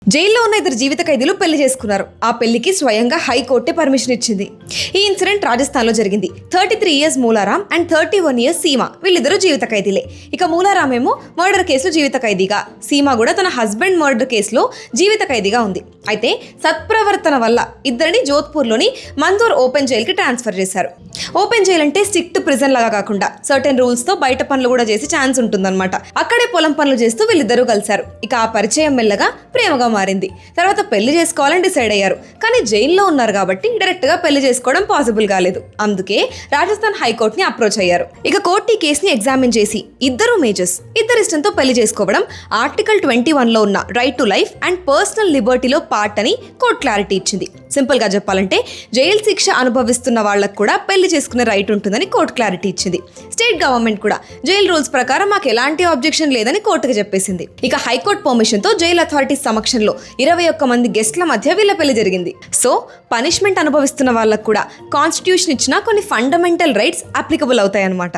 జైల్లో ఉన్న ఇద్దరు జీవిత ఖైదీలు పెళ్లి చేసుకున్నారు. ఆ పెళ్లికి స్వయంగా హైకోర్టే పర్మిషన్ ఇచ్చింది. ఈ ఇన్సిడెంట్ రాజస్థాన్లో జరిగింది. 33 years మూలారాం అండ్ 31 years సీమ, వీళ్ళిద్దరూ జీవిత ఖైదీలే. ఇక మూలారాం ఏమో మర్డర్ కేసులో జీవిత ఖైదీగా, సీమ కూడా తన హస్బెండ్ మర్డర్ కేసులో జీవిత ఖైదీగా ఉంది. అయితే సత్ప్రవర్తన వల్ల ఇద్దరిని జోధ్పూర్లోని మందోర్ ఓపెన్ జైలుకి ట్రాన్స్ఫర్ చేశారు. ఓపెన్ జైల్ అంటే స్ట్రిక్ట్ ప్రిజన్ లాగా కాకుండా సర్టెన్ రూల్స్ తో బయట పనులు కూడా చేసే ఛాన్స్ ఉంటుందన్నమాట. అక్కడే పొలం పనులు చేస్తూ వీళ్ళిద్దరూ కలిశారు. ఇక ఆ పరిచయం మెల్లగా ప్రేమగా మారింది. తర్వాత పెళ్లి చేసుకోవాలని డిసైడ్ అయ్యారు. కానీ జైల్లో ఉన్నారు కాబట్టి డైరెక్ట్ గా పెళ్లి చేసుకోవడం పాసిబుల్ కాలేదు. అందుకే రాజస్థాన్ హైకోర్ట్ ని అప్రోచ్ అయ్యారు. ఇక కోర్టు ఈ కేసుని ఎగ్జామిన్ చేసి ఇద్దరు మేజర్స్ ఇద్దరు ఇష్టంతో పెళ్లి చేసుకోవడం ఆర్టికల్ 21 లో ఉన్న right to life and personal లిబర్టీలో పార్ట్ అని కోర్టు క్లారిటీ ఇచ్చింది. సింపుల్ గా చెప్పాలంటే జైలు శిక్ష అనుభవిస్తున్న వాళ్ళకు కూడా పెళ్లి చేసుకునే రైట్ ఉంటుందని కోర్టు క్లారిటీ ఇచ్చింది. స్టేట్ గవర్నమెంట్ కూడా జైలు రూల్స్ ప్రకారం మాకు ఎలాంటి ఆబ్జెక్షన్ లేదని కోర్టుకు చెప్పేసింది. ఇక హైకోర్టు పర్మిషన్ తో జైలు అథారిటీస్ సమక్షంలో 21 మంది గెస్ట్ల మధ్య వీళ్ళ పెళ్లి జరిగింది. సో పనిష్మెంట్ అనుభవిస్తున్న వాళ్ళకు కూడా కాన్స్టిట్యూషన్ ఇచ్చిన కొన్ని ఫండమెంటల్ రైట్స్ అప్లికబుల్ అవుతాయన్నమాట.